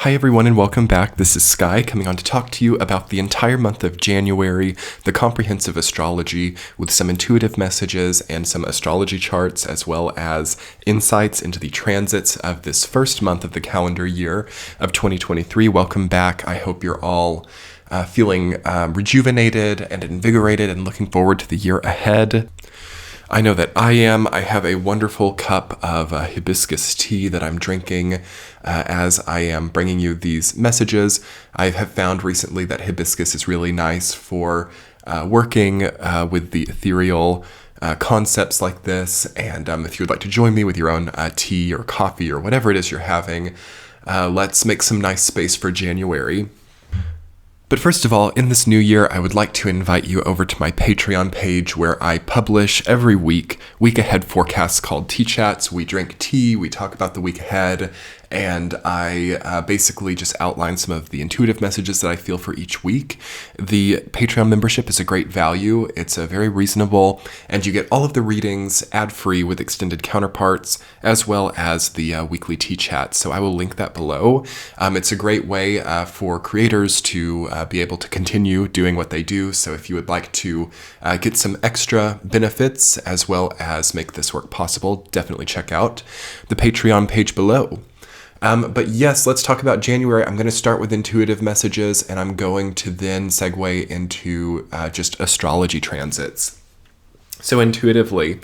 Hi everyone and welcome back. This is Sky coming on to talk to you about the entire month of January, the comprehensive astrology with some intuitive messages and some astrology charts, as well as insights into the transits of this first month of the calendar year of 2023. Welcome back. I hope you're all feeling rejuvenated and invigorated and looking forward to the year ahead. I know that I am. I have a wonderful cup of hibiscus tea that I'm drinking as I am bringing you these messages. I have found recently that hibiscus is really nice for working with the ethereal concepts like this. And if you'd like to join me with your own tea or coffee or whatever it is you're having, let's make some nice space for January. But first of all, in this new year, I would like to invite you over to my Patreon page where I publish every week ahead forecasts called Tea Chats. We drink tea, we talk about the week ahead, and I basically just outline some of the intuitive messages that I feel for each week. The Patreon membership is a great value. It's very reasonable, and you get all of the readings ad-free with extended counterparts, as well as the weekly tea chat. So I will link that below. It's a great way for creators to be able to continue doing what they do. So if you would like to get some extra benefits as well as make this work possible, definitely check out the Patreon page below. But yes, let's talk about January. I'm going to start with intuitive messages, and I'm going to then segue into just astrology transits. So intuitively,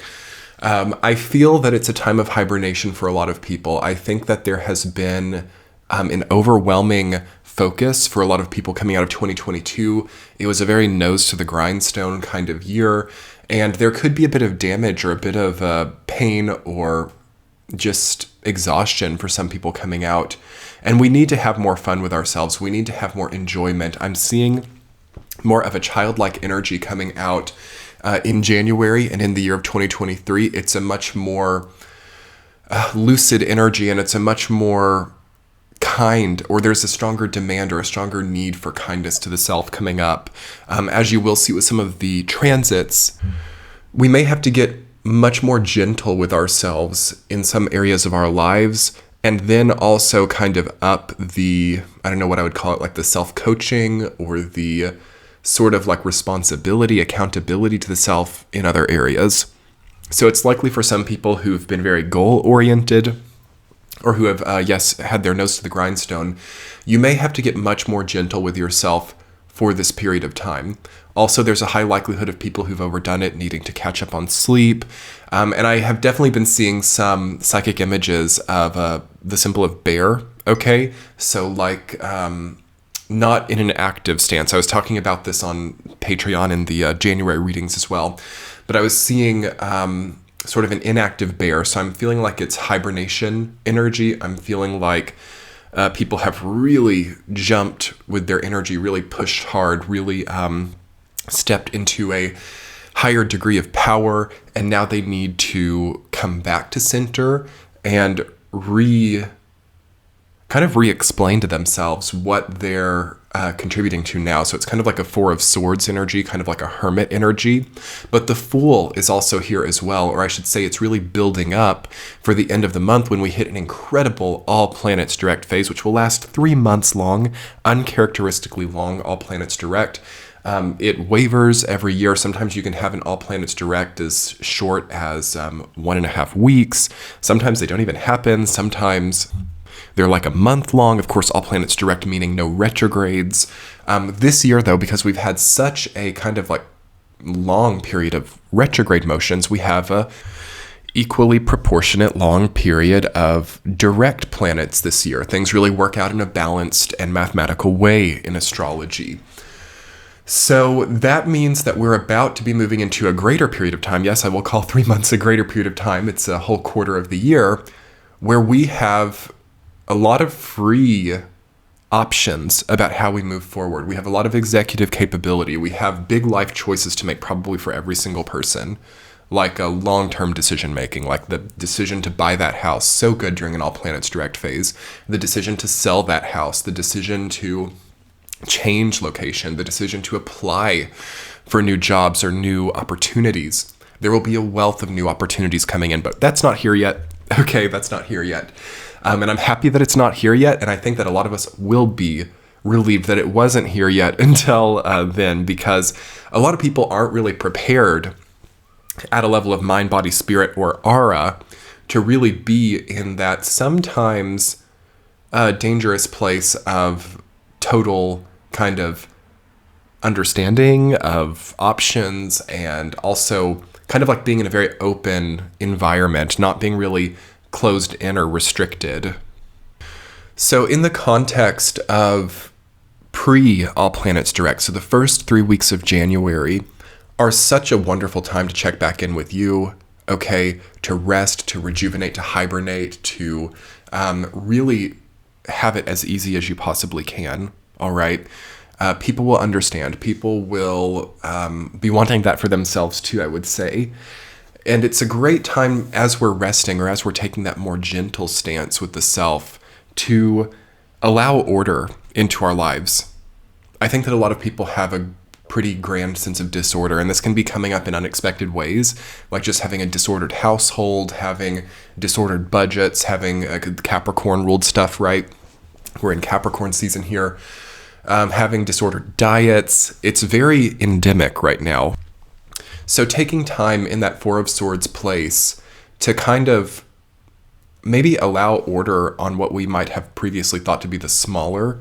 I feel that it's a time of hibernation for a lot of people. I think that there has been an overwhelming focus for a lot of people coming out of 2022. It was a very nose to the grindstone kind of year, and there could be a bit of damage or a bit of pain or just exhaustion for some people coming out. And we need to have more fun with ourselves. We need to have more enjoyment. I'm seeing more of a childlike energy coming out in January and in the year of 2023. It's a much more lucid energy, and it's a much more kind, or there's a stronger demand or a stronger need for kindness to the self coming up. As you will see with some of the transits, we may have to get much more gentle with ourselves in some areas of our lives, and then also kind of up the, I don't know what I would call it, like the self-coaching or the sort of like responsibility, accountability to the self in other areas. So it's likely for some people who've been very goal-oriented or who have, had their nose to the grindstone, you may have to get much more gentle with yourself for this period of time. Also, there's a high likelihood of people who've overdone it needing to catch up on sleep. And I have definitely been seeing some psychic images of the symbol of bear, okay? So like not in an active stance. I was talking about this on Patreon in the January readings as well. But I was seeing sort of an inactive bear. So I'm feeling like it's hibernation energy. I'm feeling like people have really jumped with their energy, really pushed hard, really stepped into a higher degree of power, and now they need to come back to center and re-explain to themselves what they're contributing to now. So it's kind of like a Four of Swords energy, kind of like a hermit energy. But the Fool is also here as well, or I should say it's really building up for the end of the month when we hit an incredible all planets direct phase, which will last 3 months long, uncharacteristically long, all planets direct. It wavers every year. Sometimes you can have an all planets direct as short as 1.5 weeks. Sometimes they don't even happen. Sometimes they're like a month long. Of course, all planets direct meaning no retrogrades. This year, though, because we've had such a kind of like long period of retrograde motions, we have a equally proportionate long period of direct planets this year. Things really work out in a balanced and mathematical way in astrology. So that means that we're about to be moving into a greater period of time. Yes, I will call 3 months a greater period of time. It's a whole quarter of the year where we have a lot of free options about how we move forward. We have a lot of executive capability. We have big life choices to make probably for every single person, like a long-term decision making, like the decision to buy that house, so good during an all planets direct phase, the decision to sell that house, the decision to change location, the decision to apply for new jobs or new opportunities. There will be a wealth of new opportunities coming in, but that's not here yet. Okay, that's not here yet. And I'm happy that it's not here yet. And I think that a lot of us will be relieved that it wasn't here yet until then, because a lot of people aren't really prepared at a level of mind, body, spirit, or aura to really be in that sometimes dangerous place of total kind of understanding of options, and also kind of like being in a very open environment, not being really closed in or restricted. So in the context of pre-all planets direct, so the first 3 weeks of January are such a wonderful time to check back in with you, okay, to rest, to rejuvenate, to hibernate, to really have it as easy as you possibly can, all right? People will understand. People will be wanting that for themselves too, I would say. And it's a great time as we're resting, or as we're taking that more gentle stance with the self, to allow order into our lives. I think that a lot of people have a pretty grand sense of disorder, and this can be coming up in unexpected ways, like just having a disordered household, having disordered budgets, having Capricorn ruled stuff, right? We're in Capricorn season here. Having disordered diets. It's very endemic right now. So taking time in that Four of Swords place to kind of maybe allow order on what we might have previously thought to be the smaller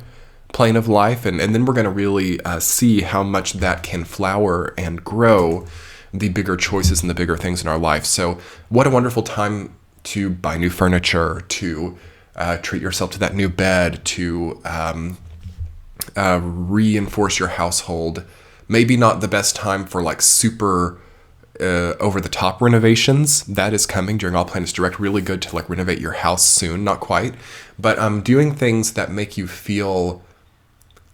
plane of life. And then we're going to really see how much that can flower and grow the bigger choices and the bigger things in our life. So what a wonderful time to buy new furniture, to treat yourself to that new bed, to reinforce your household. Maybe not the best time for like super over the top renovations. That is coming during all planets direct. Really good to like renovate your house soon. Not quite, but doing things that make you feel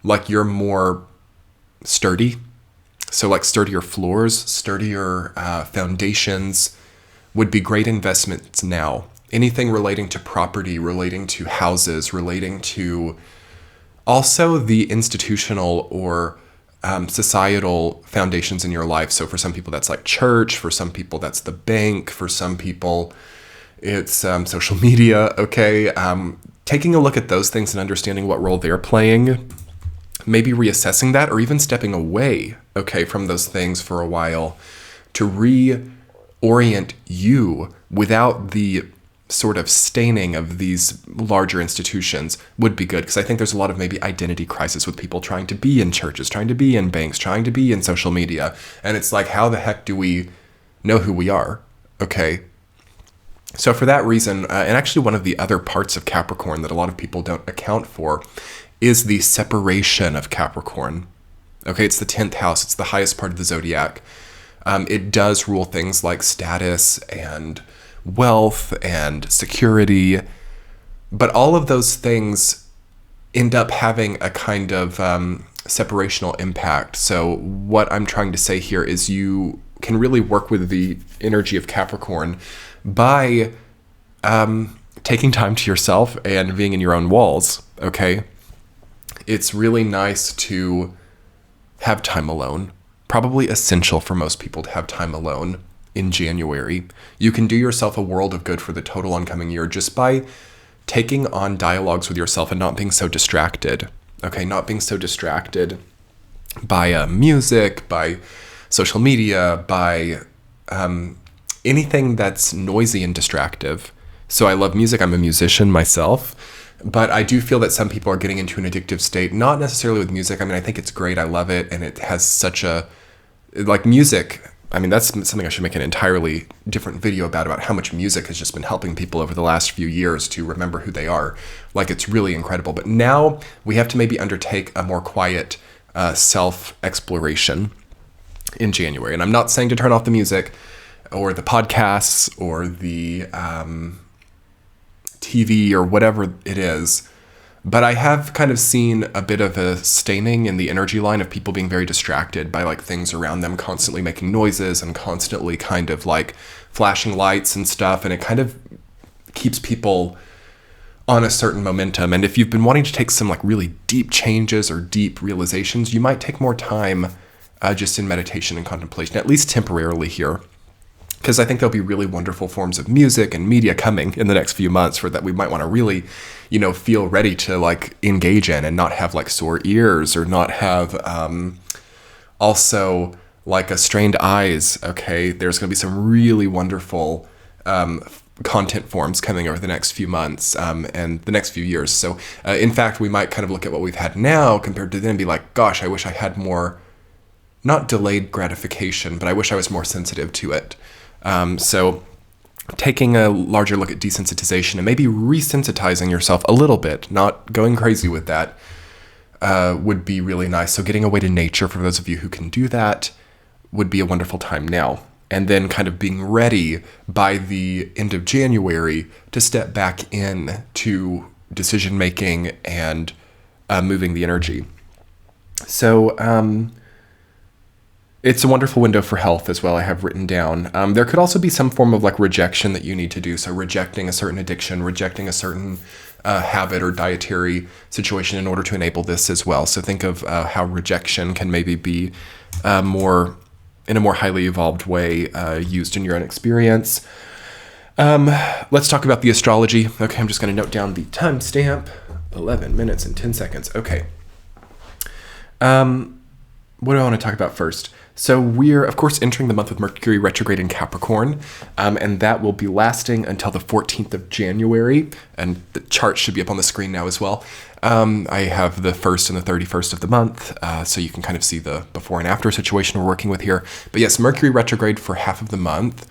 like you're more sturdy. So like sturdier floors, sturdier foundations would be great investments now. Anything relating to property, relating to houses, relating to also the institutional or societal foundations in your life. So for some people, that's like church. For some people, that's the bank. For some people, it's social media. Okay. Taking a look at those things and understanding what role they're playing, maybe reassessing that, or even stepping away, okay, from those things for a while to reorient you without the sort of staining of these larger institutions would be good. Because I think there's a lot of maybe identity crisis with people trying to be in churches, trying to be in banks, trying to be in social media. And it's like, how the heck do we know who we are? Okay. So for that reason, and actually one of the other parts of Capricorn that a lot of people don't account for is the separation of Capricorn. Okay. It's the 10th house. It's the highest part of the zodiac. It does rule things like status and wealth and security, but all of those things end up having a kind of separational impact. So what I'm trying to say here is you can really work with the energy of Capricorn by taking time to yourself and being in your own walls, okay? It's really nice to have time alone. Probably essential for most people to have time alone in January. You can do yourself a world of good for the total oncoming year just by taking on dialogues with yourself and not being so distracted. Okay, not being so distracted by music, by social media, by anything that's noisy and distractive. So I love music. I'm a musician myself, but I do feel that some people are getting into an addictive state, not necessarily with music. I mean, I think it's great. I love it. And it has such a, like music, I mean, that's something I should make an entirely different video about how much music has just been helping people over the last few years to remember who they are. Like, it's really incredible. But now we have to maybe undertake a more quiet self-exploration in January. And I'm not saying to turn off the music or the podcasts or the TV or whatever it is. But I have kind of seen a bit of a staining in the energy line of people being very distracted by like things around them, constantly making noises and constantly kind of like flashing lights and stuff. And it kind of keeps people on a certain momentum. And if you've been wanting to take some like really deep changes or deep realizations, you might take more time just in meditation and contemplation, at least temporarily here. because I think there'll be really wonderful forms of music and media coming in the next few months for that we might want to really, feel ready to like engage in and not have like sore ears or not have also like a strained eyes. Okay, there's going to be some really wonderful content forms coming over the next few months and the next few years. So in fact, we might kind of look at what we've had now compared to then and be like, gosh, I wish I had more, not delayed gratification, but I wish I was more sensitive to it. So taking a larger look at desensitization and maybe resensitizing yourself a little bit, not going crazy with that, would be really nice. So getting away to nature, for those of you who can do that, would be a wonderful time now. And then kind of being ready by the end of January to step back in to decision making and moving the energy. So it's a wonderful window for health as well, I have written down. There could also be some form of like rejection that you need to do. So rejecting a certain addiction, rejecting a certain habit or dietary situation in order to enable this as well. So think of how rejection can maybe be in a more highly evolved way used in your own experience. Let's talk about the astrology. Okay, I'm just going to note down the timestamp. 11 minutes and 10 seconds. Okay. What do I want to talk about first? So we're, of course, entering the month with Mercury retrograde in Capricorn, and that will be lasting until the 14th of January, and the chart should be up on the screen now as well. I have the 1st and the 31st of the month, so you can kind of see the before and after situation we're working with here. But yes, Mercury retrograde for half of the month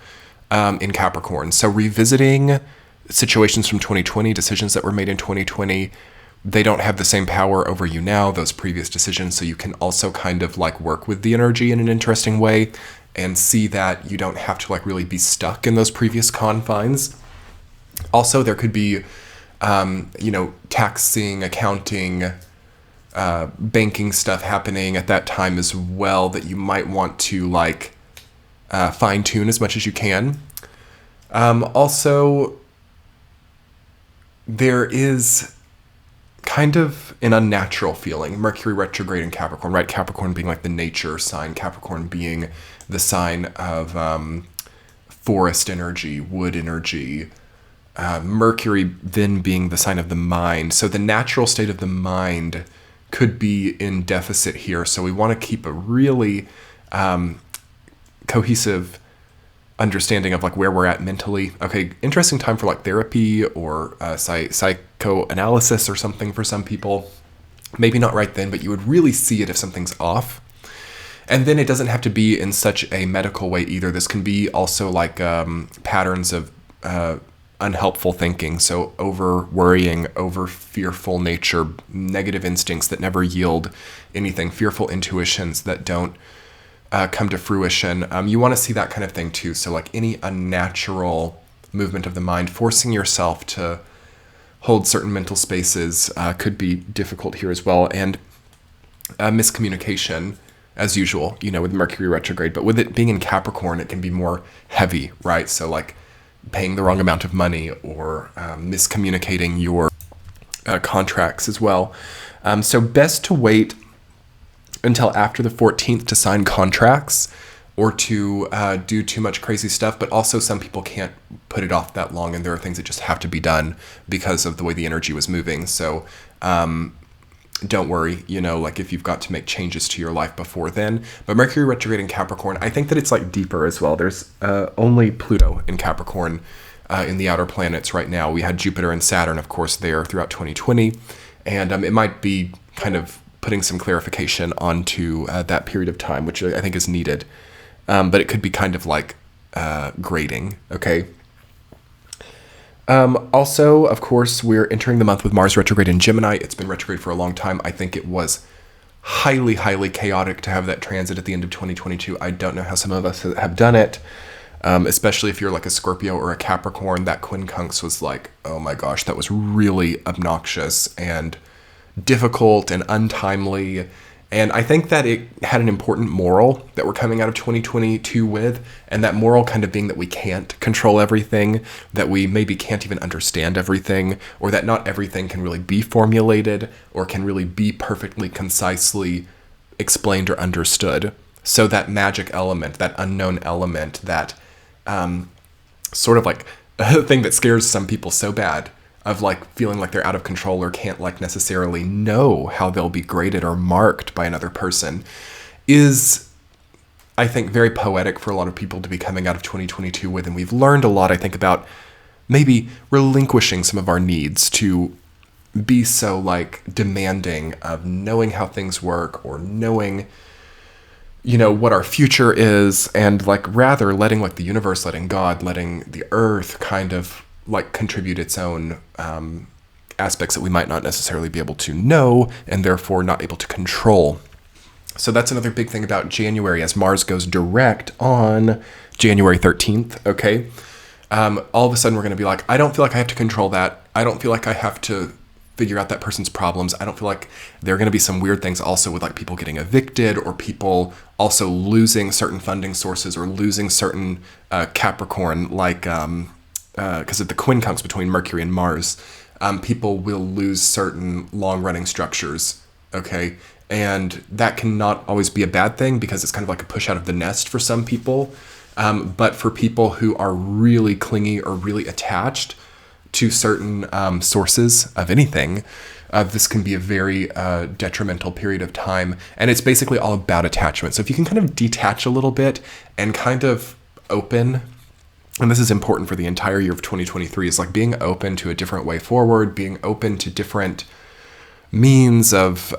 in Capricorn. So revisiting situations from 2020, decisions that were made in 2020, they don't have the same power over you now, those previous decisions, so you can also kind of like work with the energy in an interesting way and see that you don't have to like really be stuck in those previous confines. Also, there could be, taxing, accounting, banking stuff happening at that time as well that you might want to like fine tune as much as you can. Also, there is kind of an unnatural feeling. Mercury retrograde in Capricorn, right? Capricorn being like the nature sign, Capricorn being the sign of forest energy, wood energy, Mercury then being the sign of the mind. So the natural state of the mind could be in deficit here. So we want to keep a really cohesive understanding of like where we're at mentally. Okay, interesting time for like therapy or psychoanalysis or something for some people. Maybe not right then, but you would really see it if something's off. And then it doesn't have to be in such a medical way either. This can be also like patterns of unhelpful thinking. So over worrying, over fearful nature, negative instincts that never yield anything, fearful intuitions that don't come to fruition. You want to see that kind of thing too. So like any unnatural movement of the mind, forcing yourself to hold certain mental spaces could be difficult here as well. And miscommunication as usual, with Mercury retrograde, but with it being in Capricorn, it can be more heavy, right? So like paying the wrong amount of money or miscommunicating your contracts as well. So best to wait until after the 14th to sign contracts or to do too much crazy stuff, but also some people can't put it off that long, and there are things that just have to be done because of the way the energy was moving. So don't worry, like if you've got to make changes to your life before then. But Mercury retrograde in Capricorn, I think that it's like deeper as well. There's only Pluto in Capricorn in the outer planets right now. We had Jupiter and Saturn, of course, there throughout 2020, and it might be kind of putting some clarification onto that period of time, which I think is needed. But it could be kind of like grading, okay? Also, of course, we're entering the month with Mars retrograde in Gemini. It's been retrograde for a long time. I think it was highly, highly chaotic to have that transit at the end of 2022. I don't know how some of us have done it, especially if you're like a Scorpio or a Capricorn. That quincunx was like, oh my gosh, that was really obnoxious and difficult and untimely. And I think that it had an important moral that we're coming out of 2022 with, and that moral kind of being that we can't control everything, that we maybe can't even understand everything, or that not everything can really be formulated or can really be perfectly, concisely explained or understood. So that magic element, that unknown element, that sort of like a thing that scares some people so bad, of like feeling like they're out of control or can't like necessarily know how they'll be graded or marked by another person, is, I think, very poetic for a lot of people to be coming out of 2022 with. And we've learned a lot, I think, about maybe relinquishing some of our needs to be so like demanding of knowing how things work or knowing, you know, what our future is, and like rather letting like the universe, letting God, letting the earth kind of like contribute its own aspects that we might not necessarily be able to know and therefore not able to control. So that's another big thing about January, as Mars goes direct on January 13th, okay? All of a sudden we're going to be like, I don't feel like I have to control that. I don't feel like I have to figure out that person's problems. I don't feel like there are going to be some weird things also with like people getting evicted, or people also losing certain funding sources, or losing certain Capricorn, like because of the quincunx between Mercury and Mars, people will lose certain long-running structures, okay? And that cannot always be a bad thing, because it's kind of like a push out of the nest for some people. But for people who are really clingy or really attached to certain sources of anything, this can be a very detrimental period of time. And it's basically all about attachment. So if you can kind of detach a little bit and kind of open, and this is important for the entire year of 2023, is like being open to a different way forward, being open to different means of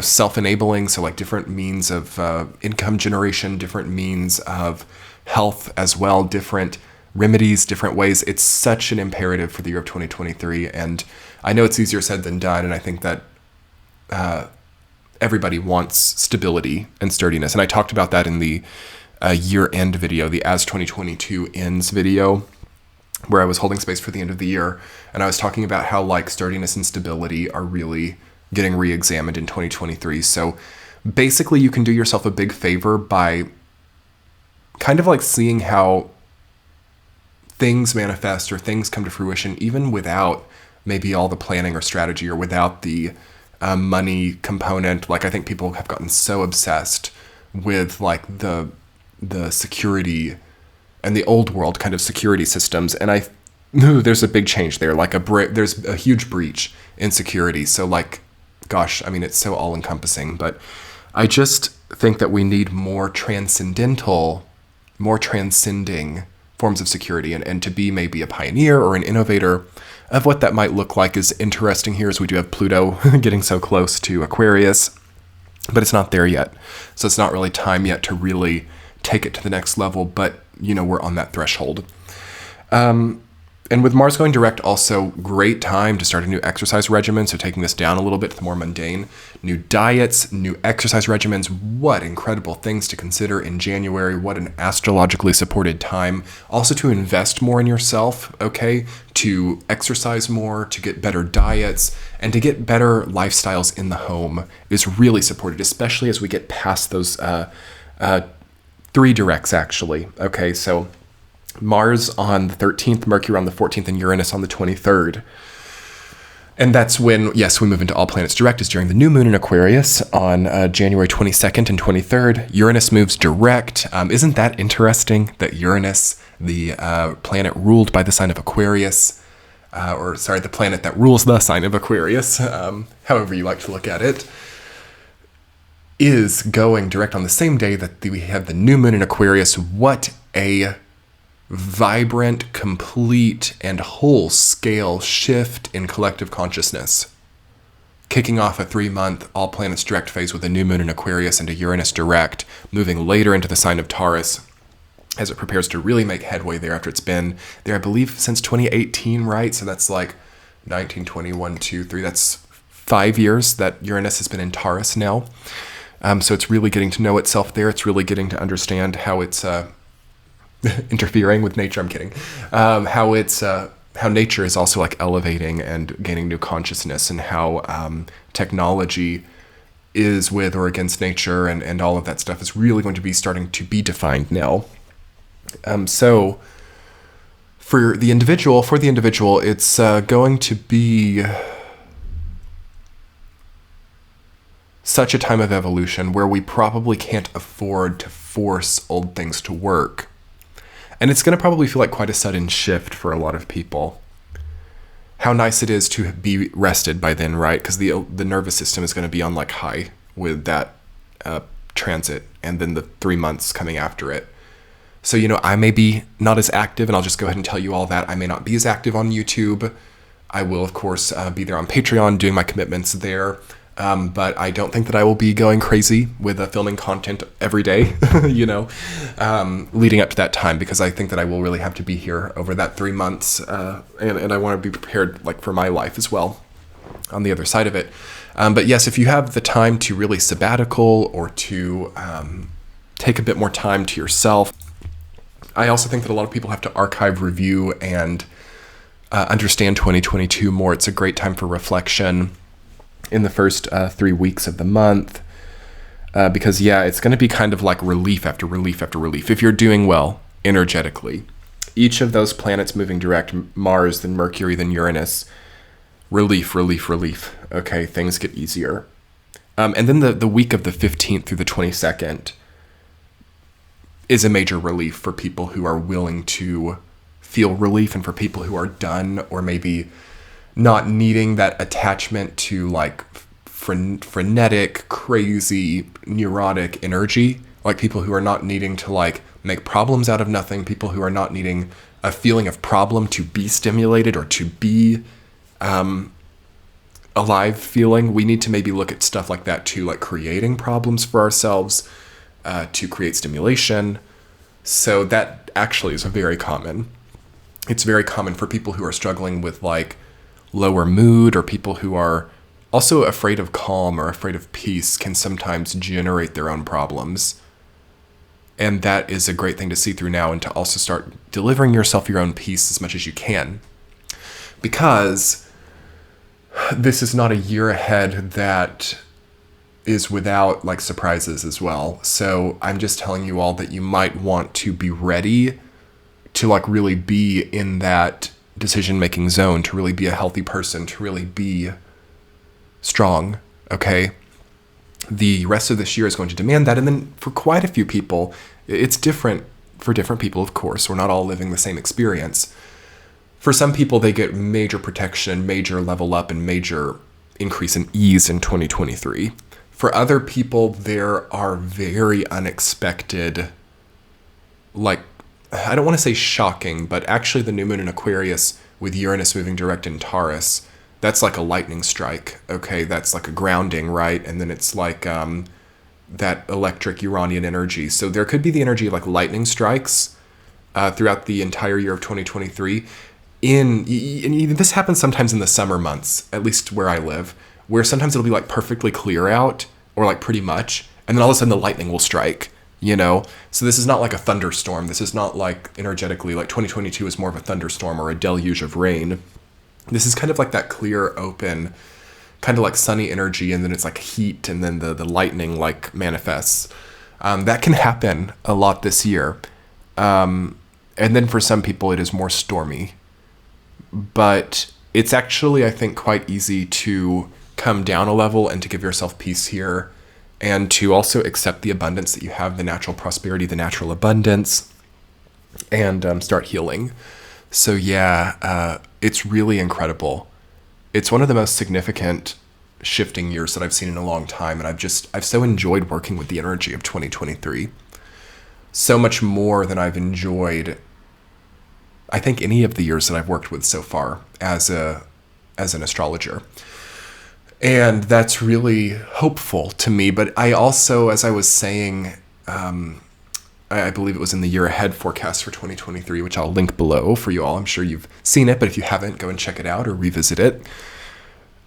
self-enabling. So like different means of income generation, different means of health as well, different remedies, different ways. It's such an imperative for the year of 2023. And I know it's easier said than done. And I think that everybody wants stability and sturdiness. And I talked about that in the year-end video, the As 2022 Ends video, where I was holding space for the end of the year. And I was talking about how like sturdiness and stability are really getting re-examined in 2023. So basically you can do yourself a big favor by kind of like seeing how things manifest or things come to fruition, even without maybe all the planning or strategy, or without the money component. Like I think people have gotten so obsessed with like the security and the old world kind of security systems. And there's a big change there. Like there's a huge breach in security. So like, gosh, I mean, it's so all encompassing, but I just think that we need more transcendental, more transcending forms of security, and to be maybe a pioneer or an innovator of what that might look like is interesting here, as we do have Pluto getting so close to Aquarius, but it's not there yet. So it's not really time yet to really take it to the next level, but we're on that threshold. And with Mars going direct, also great time to start a new exercise regimen. So taking this down a little bit to the more mundane, new diets, new exercise regimens. What incredible things to consider in January. What an astrologically supported time. Also to invest more in yourself, okay? To exercise more, to get better diets, and to get better lifestyles in the home is really supported, especially as we get past those 3 directs, actually. Okay, so Mars on the 13th, Mercury on the 14th, and Uranus on the 23rd. And that's when, yes, we move into all planets direct, is during the new moon in Aquarius on January 22nd and 23rd. Uranus moves direct. Isn't that interesting that Uranus, the planet ruled by the sign of Aquarius, the planet that rules the sign of Aquarius, however you like to look at it, is going direct on the same day that we have the new moon in Aquarius. What a vibrant, complete, and whole-scale shift in collective consciousness. Kicking off a 3-month all planets direct phase with a new moon in Aquarius and a Uranus direct, moving later into the sign of Taurus as it prepares to really make headway there after it's been there, I believe, since 2018, right? So that's like 19, 21, 2, 3, that's 5 years that Uranus has been in Taurus now. So it's really getting to know itself there. It's really getting to understand how it's interfering with nature. I'm kidding. How nature is also like elevating and gaining new consciousness, and how technology is with or against nature, and all of that stuff is really going to be starting to be defined now. So for the individual, it's going to be such a time of evolution where we probably can't afford to force old things to work. And it's going to probably feel like quite a sudden shift for a lot of people. How nice it is to be rested by then, right? Because the nervous system is going to be on like high with that transit, and then the 3 months coming after it. So, I may be not as active, and I'll just go ahead and tell you all that. I may not be as active on YouTube. I will, of course, be there on Patreon doing my commitments there. But I don't think that I will be going crazy with filming content every day, leading up to that time, because I think that I will really have to be here over that 3 months. And I want to be prepared like for my life as well on the other side of it. But yes, if you have the time to really sabbatical or to take a bit more time to yourself, I also think that a lot of people have to archive, review, and understand 2022 more. It's a great time for reflection in the first 3 weeks of the month, because it's going to be kind of like relief after relief after relief if you're doing well energetically. Each of those planets moving direct, Mars, then Mercury, then Uranus, relief, relief, relief. Okay, things get easier. And then the week of the 15th through the 22nd is a major relief for people who are willing to feel relief, and for people who are done or maybe not needing that attachment to like frenetic, crazy, neurotic energy, like people who are not needing to like make problems out of nothing, people who are not needing a feeling of problem to be stimulated or to be alive feeling. We need to maybe look at stuff like that too, like creating problems for ourselves to create stimulation. So that actually is very common. It's very common for people who are struggling with like lower mood, or people who are also afraid of calm or afraid of peace can sometimes generate their own problems. And that is a great thing to see through now, and to also start delivering yourself your own peace as much as you can. Because this is not a year ahead that is without like surprises as well. So I'm just telling you all that you might want to be ready to like really be in that decision-making zone, to really be a healthy person, to really be strong, okay? The rest of this year is going to demand that. And then for quite a few people, it's different for different people, of course. We're not all living the same experience. For some people, they get major protection, major level up, and major increase in ease in 2023. For other people, there are very unexpected, like, I don't want to say shocking, but actually the new moon in Aquarius with Uranus moving direct in Taurus, that's like a lightning strike, okay? That's like a grounding, right? And then it's like that electric Uranian energy. So there could be the energy of like lightning strikes throughout the entire year of 2023. And this happens sometimes in the summer months, at least where I live, where sometimes it'll be like perfectly clear out, or like pretty much, and then all of a sudden the lightning will strike. So this is not like a thunderstorm. This is not like energetically, like 2022 is more of a thunderstorm or a deluge of rain. This is kind of like that clear, open, kind of like sunny energy, and then it's like heat, and then the lightning like manifests. That can happen a lot this year. And then for some people it is more stormy. But it's actually, I think, quite easy to come down a level and to give yourself peace here, and to also accept the abundance that you have, the natural prosperity, the natural abundance, and start healing. So it's really incredible. It's one of the most significant shifting years that I've seen in a long time, and I've so enjoyed working with the energy of 2023. So much more than I've enjoyed, I think, any of the years that I've worked with so far as an astrologer. And that's really hopeful to me. But I also, as I was saying, I believe it was in the year ahead forecast for 2023, which I'll link below for you all. I'm sure you've seen it, but if you haven't, go and check it out or revisit it.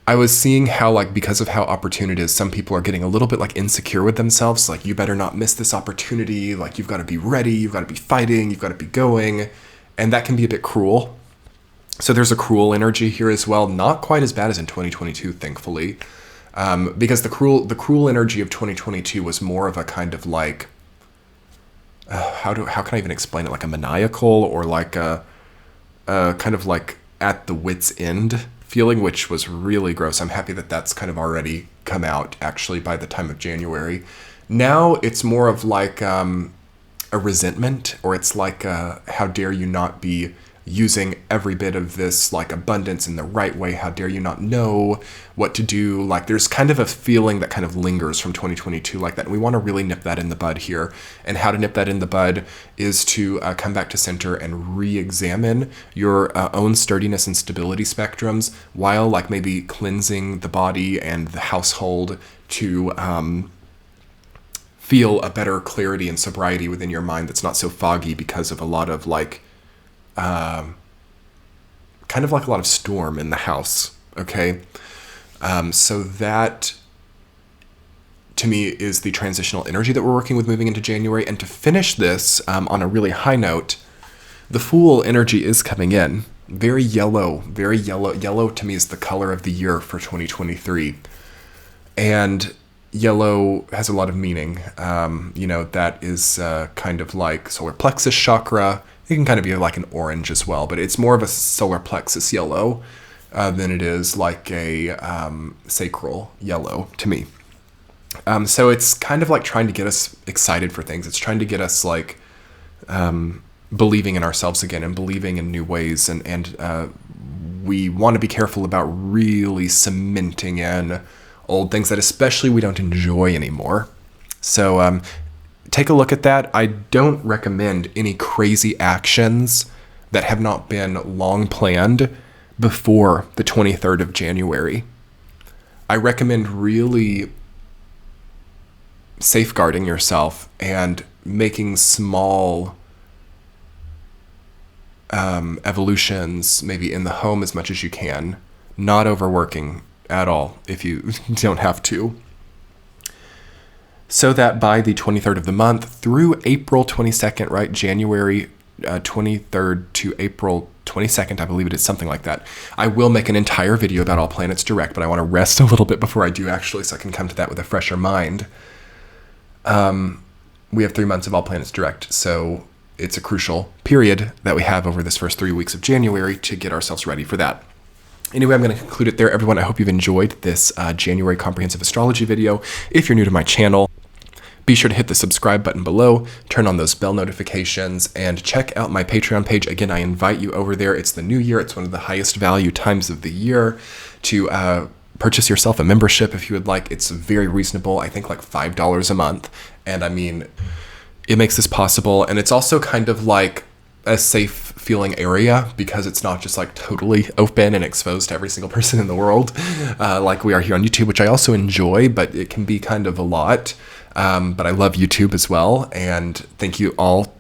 I was seeing how, like, because of how opportune it is, some people are getting a little bit like insecure with themselves. Like, you better not miss this opportunity. Like, you've got to be ready. You've got to be fighting. You've got to be going. And that can be a bit cruel. So there's a cruel energy here as well. Not quite as bad as in 2022, thankfully. Because the cruel energy of 2022 was more of a kind of like, how can I even explain it? Like a maniacal, or like a kind of like at the wit's end feeling, which was really gross. I'm happy that that's kind of already come out actually by the time of January. Now it's more of like a a resentment, or it's like how dare you not be using every bit of this like abundance in the right way? How dare you not know what to do? Like there's kind of a feeling that kind of lingers from 2022 like that. And we want to really nip that in the bud here. And how to nip that in the bud is to come back to center and re-examine your own sturdiness and stability spectrums, while like maybe cleansing the body and the household to feel a better clarity and sobriety within your mind that's not so foggy because of a lot of like kind of like a lot of storm in the house. Okay. So that to me is the transitional energy that we're working with moving into January. And to finish this on a really high note, the Fool energy is coming in. Very yellow, very yellow. Yellow to me is the color of the year for 2023. And yellow has a lot of meaning. That is kind of like solar plexus chakra. It can kind of be like an orange as well, but it's more of a solar plexus yellow than it is like a sacral yellow to me. So it's kind of like trying to get us excited for things. It's trying to get us like believing in ourselves again and believing in new ways. And we want to be careful about really cementing in old things that especially we don't enjoy anymore. So take a look at that. I don't recommend any crazy actions that have not been long planned before the 23rd of January. I recommend really safeguarding yourself and making small evolutions, maybe in the home as much as you can, not overworking at all if you don't have to. So that by the 23rd of the month through April 22nd, right? January 23rd to April 22nd, I believe it is, something like that. I will make an entire video about all planets direct, but I want to rest a little bit before I do actually, so I can come to that with a fresher mind. We have 3 months of all planets direct, so it's a crucial period that we have over this first 3 weeks of January to get ourselves ready for that. Anyway, I'm going to conclude it there, everyone. I hope you've enjoyed this January comprehensive astrology video. If you're new to my channel, be sure to hit the subscribe button below, turn on those bell notifications, and check out my Patreon page. Again, I invite you over there. It's the new year. It's one of the highest value times of the year to purchase yourself a membership if you would like. It's very reasonable. I think like $5 a month. And I mean, it makes this possible. And it's also kind of like a safe feeling area because it's not just like totally open and exposed to every single person in the world like we are here on YouTube, which I also enjoy, but it can be kind of a lot. But I love YouTube as well. And thank you all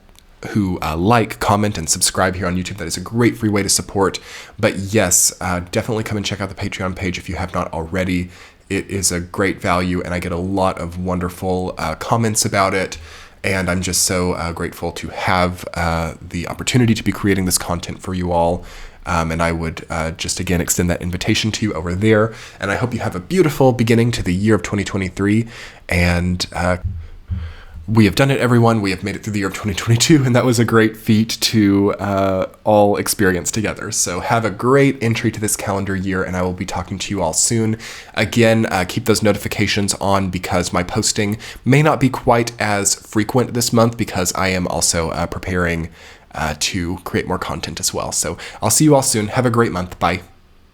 who like, comment, and subscribe here on YouTube. That is a great free way to support. But yes, definitely come and check out the Patreon page if you have not already. It is a great value, and I get a lot of wonderful comments about it. And I'm just so grateful to have the opportunity to be creating this content for you all. And I would just again extend that invitation to you over there. And I hope you have a beautiful beginning to the year of 2023. And we have done it, everyone. We have made it through the year of 2022, and that was a great feat to all experience together. So have a great entry to this calendar year, and I will be talking to you all soon. Again, keep those notifications on because my posting may not be quite as frequent this month because I am also preparing to create more content as well. So I'll see you all soon. Have a great month. Bye.